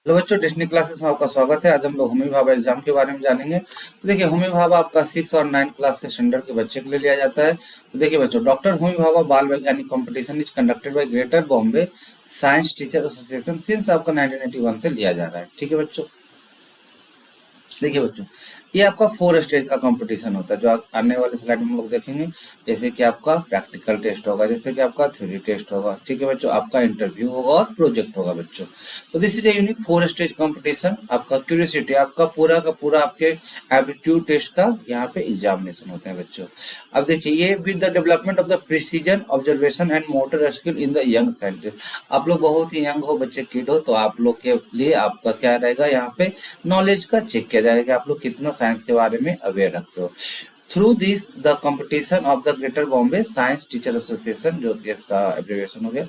Hello बच्चों, Disney classes में आपका स्वागत है। आज हम लोग होमी भाभा एग्जाम के बारे में जानेंगे। तो देखिए, होमी भाभा आपका 6 और 9 क्लास के स्टैंडर्ड के बच्चे के लिए लिया जाता है। तो देखिए बच्चों, डॉक्टर होमी भाभा बाल वैज्ञानिक competition is conducted by greater Bombay science teacher association since आपका 1981 से लिया जा रहा है। ठीक है बच्चों, देखिए बच्चों, ये आपका 4 स्टेज का कंपटीशन होता है जो आने वाले स्लाइड में हम लोग देखेंगे। जैसे कि आपका प्रैक्टिकल टेस्ट होगा, जैसे कि आपका थ्योरी टेस्ट होगा, ठीक है बच्चों, आपका इंटरव्यू होगा और प्रोजेक्ट होगा बच्चों। तो this is a unique 4 stage competition. आपका क्यूरियोसिटी, आपका पूरा का पूरा आपके एप्टीट्यूड टेस्ट का यहाँ पे एग्जामिनेशन होते हैं बच्चों। अब देखिए, ये with the development of the precision observation and motor skill in the young scientist. आप लोग बहुत ही यंग हो, बच्चे किड हो, तो आप लोग के लिए आपका क्या रहेगा, यहाँ पे नॉलेज का चेक किया जाएगा कि आप लोग कितना साइंस के बारे में अवेयर रखते हो। Through this the competition of the greater Bombay science teacher association, जो कि इसका एब्रिविएशन हो गया,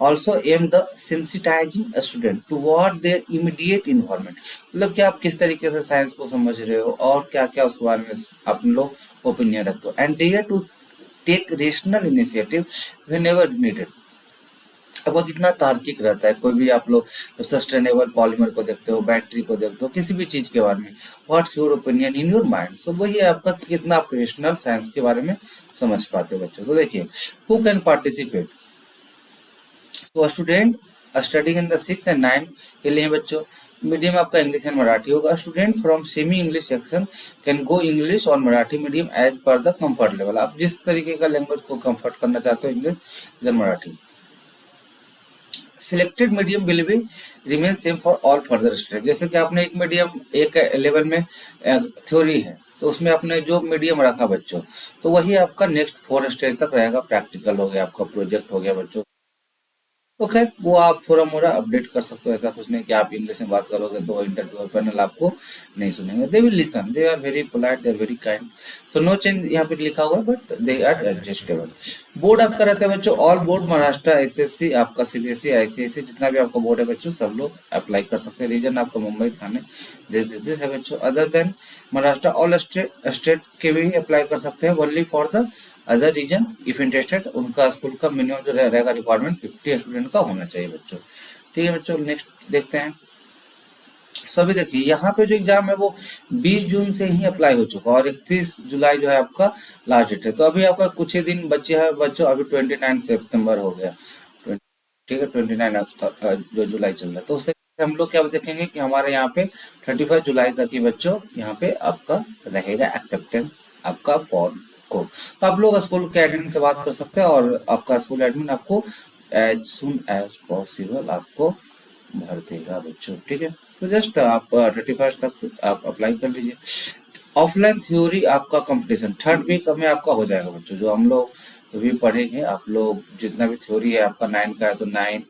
also aim the sensitising student toward their immediate environment. मतलब कि आप किस तरीके से साइंस को समझ रहे हो और क्या क्या उसके बारे में आप लोग ओपिनियन रखते हो, and dare to take rational initiative whenever needed. अब वो कितना तार्किक रहता है। कोई भी आप लोग सस्टेनेबल पॉलीमर को देखते हो, बैटरी को देखते हो, किसी भी चीज के बारे में, what's your opinion in your mind. So वही है आपका कितना आप रेशनल साइंस के बारे में समझ पाते हो बच्चों। तो देखिए, हु कैन पार्टिसिपेट। तो student studying in the 6 and 9 के लिए बच्चों, मीडियम आपका इंग्लिश एंड मराठी होगा। Student from semi English section can go English और Marathi medium as per the comfort level. आप जिस तरीके का लैंग्वेज को कंफर्ट करना चाहते हो, इंग्लिश या Marathi. Selected medium will be remain same for all further study. जैसे कि आपने एक मीडियम एक लेवल में थ्योरी है, तो उसमें आपने जो मीडियम रखा बच्चों, तो वही आपका नेक्स्ट 4 स्टेज तक रहेगा। प्रैक्टिकल हो गया, आपका प्रोजेक्ट हो गया बच्चों। तो खैर वो आप थोड़ा मोड़ा अपडेट कर सकते हो। ऐसा कुछ नहीं कि आप इंग्लिश में बात करोगे तो इंटरव्यू पैनल आपको नहीं सुनेंगे। They will listen, they are very polite, they are very kind. So no change यहाँ पे लिखा हुआ है, but they are adjustable. Board आपका रहता है बच्चों, ऑल बोर्ड, महाराष्ट्र, एसएससी, आपका सीबीएसई, आईसीएसई, जितना भी आपका बोर्ड है बच्चों, सब लोग अप्लाई कर सकते हैं। रीजन आपका मुंबई, थाने दे देते हैं बच्चों। Other than Maharashtra, all state के भी अप्लाई कर सकते हैं। Only for the other region if interested, उनका स्कूल का मिनिमम जो रहेगा रिक्वायरमेंट 50 स्टूडेंट का होना चाहिए बच्चों। ठीक है बच्चों, नेक्स्ट देखते हैं। सभी देखिए, यहाँ पे जो एग्जाम है वो 20 जून से ही अप्लाई हो चुका और 31 जुलाई जो है आपका लास्ट डेट है। तो अभी आपका कुछ ही दिन बचे हैं बच्चों। अभी 29 सितंबर हो गया, ठीक है, 29 जो जुलाई चल रहा है। तो उससे हम लोग क्या देखेंगे कि हमारे यहाँ पे 31 जुलाई तक ही बच्चों यहाँ पे आपका रहेगा एक्सेप्टेंस आपका फॉर्म को। तो आप लोग स्कूल के एडमिन से बात कर सकते हैं और आपका स्कूल एडमिन आपको एज सुन एज पॉसिबल आपको भर देगा बच्चों। ठीक है, तो जस्ट आप 31 तक आप अप्लाई कर लीजिए। ऑफलाइन थ्योरी आपका कंपटीशन 3rd वीक में आपका हो जाएगा बच्चों। जो हम लोग भी पढ़ेंगे, आप लोग जितना भी थ्योरी है आपका 9 का है तो 9,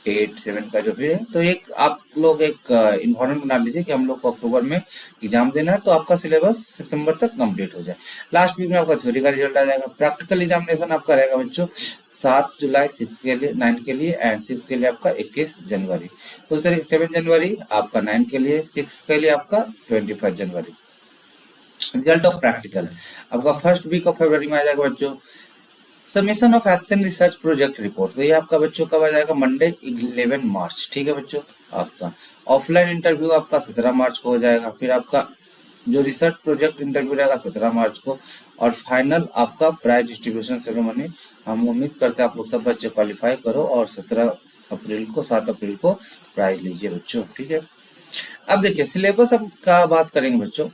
8, 7 का जो भी है, तो एक आप लोग एक इन्वायरमेंट बना लीजिए कि हम लोग को अक्टूबर में एग्जाम देना है, तो आपका सिलेबस सितंबर तक कंप्लीट हो जाए। लास्ट वीक में आपका थ्योरी का रिजल्ट आ जाएगा। प्रैक्टिकल एग्जामिनेशन आपका रहेगा बच्चों 7 जुलाई 6 के लिए, 9 के लिए, एंड 6 के लिए आपका 21 जनवरी। उस तरीके 7 जनवरी आपका 9 के लिए, 6 के लिए आपका 25 जनवरी। रिजल्ट ऑफ प्रैक्टिकल आपका 1st वीक ऑफ फरवरी में आ जाएगा बच्चों। Submission of action research project report, तो ये आपका बच्चों कब आ जाएगा, मंडे 11 मार्च। ठीक है बच्चों, आपका ऑफलाइन इंटरव्यू आपका 17 मार्च को हो जाएगा। फिर आपका जो रिसर्च प्रोजेक्ट इंटरव्यू रहेगा 17 मार्च को, और फाइनल आपका प्राइज डिस्ट्रीब्यूशन सेरेमनी। हम उम्मीद करते हैं आप लोग सब बच्चे क्वालिफाई करो और 7 अप्रैल को प्राइज लीजिए बच्चों। ठीक है, अब देखिए सिलेबस अब का बात करेंगे बच्चों।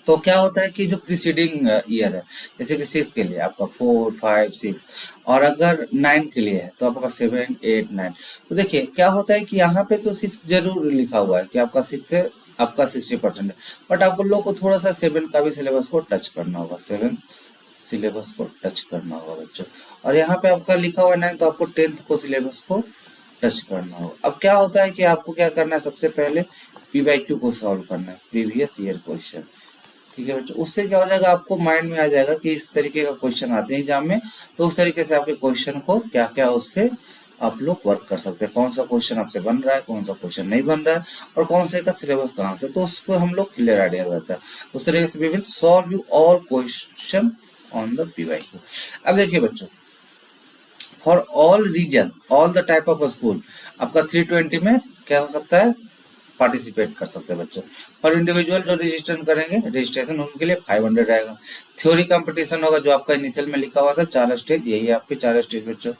तो क्या होता है कि जो प्रीसीडिंग ईयर है, जैसे कि 6 के लिए आपका 4, 5, 6, और अगर 9 के लिए है तो आपका 7, 8, 9। तो देखिए क्या होता है कि यहाँ पे तो 6 जरूर लिखा हुआ है कि आपका 6 से आपका 60% है, बट आप लोग को थोड़ा सा 7 का भी सिलेबस को टच करना होगा। 7 सिलेबस को टच करना होगा बच्चों। और यहाँ पे आपका लिखा हुआ 9, तो आपको 10th को सिलेबस को टच करना होगा। अब क्या होता है कि आपको क्या करना है, सबसे पहले पीवाईक्यू को सॉल्व करना है, प्रीवियस ईयर क्वेश्चन। ठीक है बच्चों, उससे क्या हो जाएगा, आपको माइंड में आ जाएगा कि इस तरीके का क्वेश्चन आते हैं एग्जाम में, तो उस तरीके से आपके क्वेश्चन को क्या क्या उस पर आप लोग वर्क कर सकते हैं। कौन सा क्वेश्चन आपसे बन रहा है, कौन सा क्वेश्चन नहीं बन रहा है, और कौन से का सिलेबस कहाँ से, तो उसको हम लोग क्लियर आइडिया रहता है। उस तरीके से we will solve you all question on the PYQ. अब देखिए बच्चों, for all region all the type of school आपका 320 में क्या हो सकता है, पार्टिसिपेट कर सकते हैं बच्चों। और इंडिविजुअल जो रजिस्ट्रेशन करेंगे, रजिस्ट्रेशन उनके लिए 500 रहेगा। थ्योरी कंपटीशन होगा, जो आपका इनिशियल में लिखा हुआ था 4 स्टेज, यही है आपके 4 स्टेज बच्चों।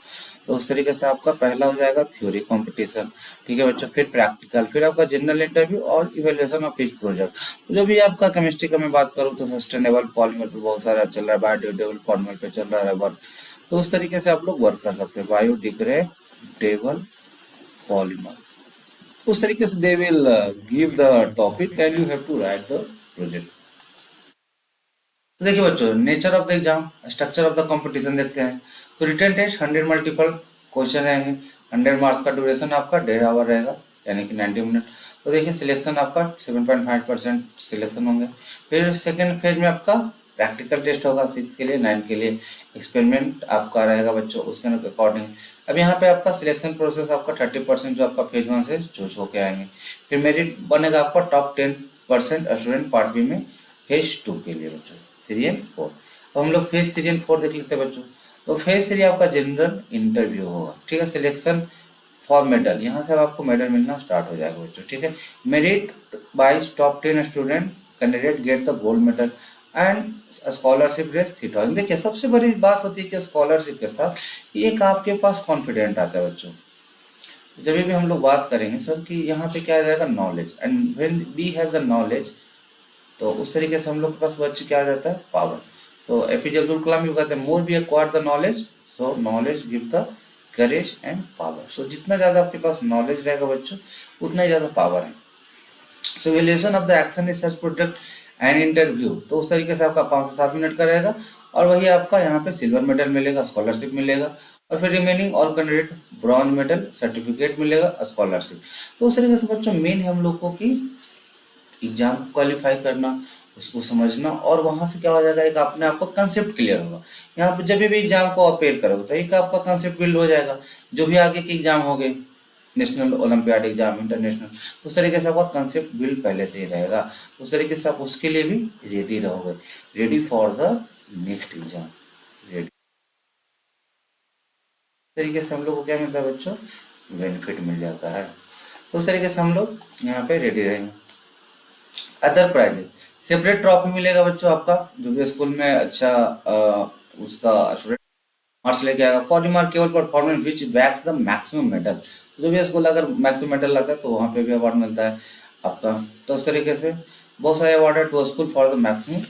तो उस तरीके से आपका पहला हो जाएगा थ्योरी कंपटीशन, ठीक है बच्चों। फिर प्रैक्टिकल, फिर आपका जनरल इंटरव्यू और इवेल्युएशन ऑफ ईच प्रोजेक्ट। जो भी आपका केमिस्ट्री का मैं बात करूँ तो सस्टेनेबल पॉलीमर पे बहुत सारा चल रहा है, बायोडिग्रेडेबल पॉलीमर पे चल रहा है वर्क। तो उस तरीके से आप लोग वर्क कर सकते हैं, बायोडिग्रेडेबल पॉलीमर। उस तरीके से they will give the topic and you have to write the project. तो देखिए बच्चों, nature of the exam, structure of the competition देखते हैं। तो रिटन टेस्ट 100 मल्टीपल क्वेश्चन रहेंगे, 100 मार्क्स का ड्यूरेशन आपका 1.5 आवर रहेगा, यानी कि 90 मिनट। तो देखिए सिलेक्शन आपका 7.5% सिलेक्शन होंगे। फिर सेकेंड फेज में आपका प्रैक्टिकल टेस्ट होगा 6 के लिए, 9 के लिए एक्सपेरिमेंट आपका रहेगा बच्चों, उसके अकॉर्डिंग। अब यहाँ पे आपका सिलेक्शन प्रोसेस आपका 30% जो आपका फेज 1 से चूज होके आएंगे। फिर मेरिट बनेगा आपका टॉप 10% स्टूडेंट पार्ट बी में फेज 2 के लिए बच्चों, 3 एंड 4। अब हम लोग फेज 3 एंड 4 देख लेते हैं बच्चों। तो फेज 3 आपका जनरल इंटरव्यू होगा, ठीक है। सिलेक्शन फॉर मेडल, यहाँ से आपको मेडल मिलना स्टार्ट हो जाएगा बच्चों, ठीक है। Merit by top 10 student candidate get the gold medal and scholarship Rs 3000। देखिए सबसे बड़ी बात होती है कि स्कॉलरशिप के साथ एक आपके पास कॉन्फिडेंट आता है बच्चों। जब भी हम लोग बात करेंगे सर कि यहाँ पे क्या आ जाएगा, knowledge, and when we have the knowledge, तो उस तरीके से हम लोग के पास बच्चे क्या आ जाता है, पावर। तो एपीजे अब्दुल कलाम भी कहते हैं, more we acquire the knowledge, so knowledge give the courage and power. So जितना ज़्यादा आपके पास नॉलेज रहेगा बच्चों, उतना ही ज़्यादा पावर है। So valuation of the action is such product and interview, तो उस तरीके से आपका 5 से 7 मिनट का रहेगा। और वही आपका यहाँ पे सिल्वर मेडल मिलेगा, स्कॉलरशिप मिलेगा। और फिर remaining all candidate bronze medal, certificate मिलेगा, स्कॉलरशिप। तो उस तरीके से बच्चों मेन है हम लोगों की एग्जाम को क्वालिफाई करना, उसको समझना, और वहां से क्या हो जाएगा, एक अपने आपको कंसेप्ट क्लियर होगा। यहाँ पे जब भी एग्जाम को अपेयर करोगे तो एक आपका कंसेप्ट बिल्ड हो जाएगा। जो भी आगे के एग्जाम हो गए, नेशनल ओलंपियाड एग्जाम, इंटरनेशनल, उस तरीके से आपका कंसेप्ट बिल्ड पहले से ही रहेगा। उस तरीके से आप उसके लिए भी रेडी रहोगे, ready for the next exam, ready. तरीके से हम लोग को क्या मिलता है बच्चों, बेनिफिट मिल जाता है। तो उस तरीके से हम लोग यहाँ पे रेडी रहेंगे। अदर प्राइजेस, सेपरेट ट्रॉफी मिलेगा बच्चों आपका, जो भी स्कूल में अच्छा उसका स्टूडेंट मार्क्स लेके आएगा। फॉर रिमार्क केवल performance which backs the maximum medal, जो भी स्कूल अगर मैक्सिमम मेडल लाता है तो वहाँ पे भी अवार्ड मिलता है आपका। तो इस तरीके से बहुत सारे अवार्ड है to school for the maximum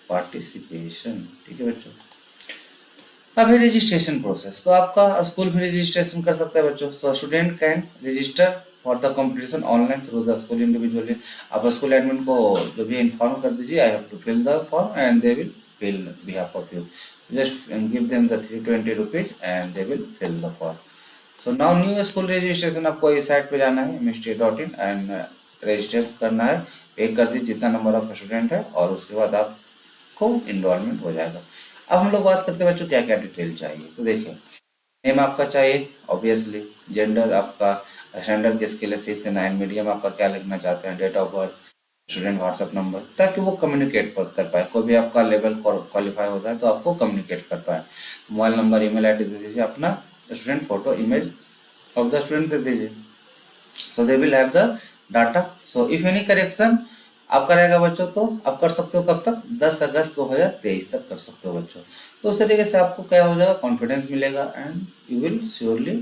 participation, ठीक है बच्चों। अब है रजिस्ट्रेशन प्रोसेस, तो आपका स्कूल भी रजिस्ट्रेशन कर सकता है बच्चों। So student can register for the competition online through the school individually. आप स्कूल एडमिन को जो भी इन्फॉर्म कर दीजिए, I have to fill the form and they will fill behalf of you. Just give them the 320 rupees and they will fill the form. So now new school registration, आपको इस site पे जाना है ministry.in and register करना है, पे कर दीजिए जितना नंबर ऑफ स्टूडेंट है, और उसके बाद आपको इनरोलमेंट हो जाएगा। अब हम लोग बात करते हैं बच्चों क्या क्या डिटेल चाहिए। तो देखिए नेम आपका चाहिए ऑब्वियसली, जेंडर आपका स्टैंडर्ड किसके लिए 6 से 9, मीडियम आपका क्या लिखना चाहते हैं, date of birth, student WhatsApp number, ताकि वो कम्युनिकेट कर पाए। कोई भी आपका लेवल क्वालिफाई होता है तो आपको कम्युनिकेट कर पाए। मोबाइल नंबर, ईमेल आईडी दे दीजिए, अपना student photo image of the student दे दीजिए। So they will have the data. So if any correction आपका रहेगा बच्चों, तो आप कर सकते हो कब तक, 10 अगस्त 2023 तक कर सकते हो बच्चों। तो उस तरीके से आपको क्या हो जाएगा, कॉन्फिडेंस मिलेगा and you will surely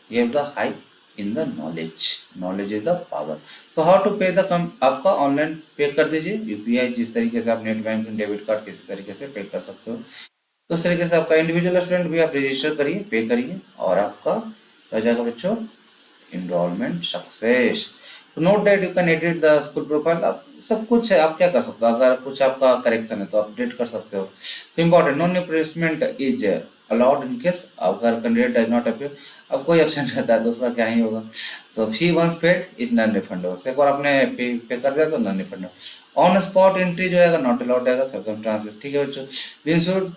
gave the high in the knowledge, knowledge is the power. तो हाउ टू पे द आपका ऑनलाइन पे कर दीजिए, यूपीआई जिस तरीके से आप नेट बैंकिंग, डेबिट कार्ड किसी तरीके से पे कर सकते हो। तो उस तरीके से आपका इंडिविजुअल स्टूडेंट भी आप रजिस्टर करिए, पे करिए, और आपका हो जाएगा बच्चों enrolment success. Note that you can edit the school profile, आप सब कुछ है, आप क्या कर सकते हो, अगर कुछ आपका करेक्शन है तो अपडेट कर सकते हो। तो important, no replacement is allowed in case अगर कैंडिडेट डज नॉट अपीयर। अब कोई एब्सेंट रहता है तो उसका क्या ही होगा। So fee once paid is non refundable, एक बार आपने पे कर दिया तो non refundable. On spot entry जो है नॉट अलाउड रहेगा, सर्कमस्टांसेस, ठीक है बच्चों। We ensure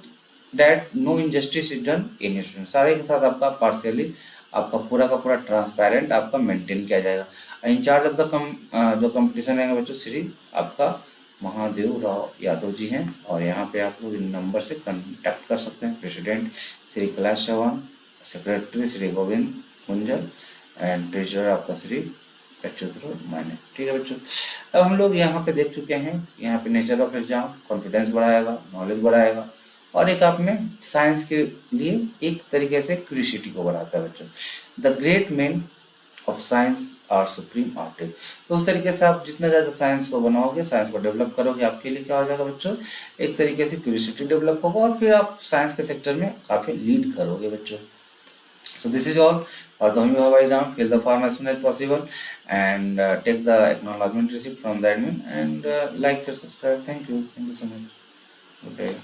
that no injustice is done in student, सारे के साथ आपका पार्शियली आपका पूरा का पूरा ट्रांसपेरेंट आपका मेंटेन किया जाएगा। इंचार्ज ऑफ द जो कंपटीशन रहेंगे बच्चों, श्री आपका महादेव राव यादव जी हैं, और यहाँ पे आप लोग इन नंबर से कांटेक्ट कर सकते हैं। President Shri Kailash Chauhan, secretary Shri Govind Kunjal, and treasurer आपका श्री बच्चों थ्रू माइनर। ठीक है बच्चों, अब हम लोग यहाँ पे देख चुके हैं, यहाँ पे नेचर ऑफ एग्जाम कॉन्फिडेंस बढ़ाएगा, नॉलेज बढ़ाएगा, और एक आप में साइंस के लिए एक तरीके से क्यूरियोसिटी को बढ़ाता है बच्चों। The great men of science are supreme artist. तो उस तरीके से आप जितना ज़्यादा साइंस को बनाओगे, साइंस को डेवलप करोगे, आपके लिए क्या हो जाएगा बच्चों, एक तरीके से क्यूरियोसिटी डेवलप होगा, और फिर आप साइंस के सेक्टर में काफ़ी लीड करोगे बच्चों। So this is all for the Homi Bhava exam. Fill the form as soon as possible and take the acknowledgement receipt from the admin and like, share, subscribe. Thank you so much. Good day.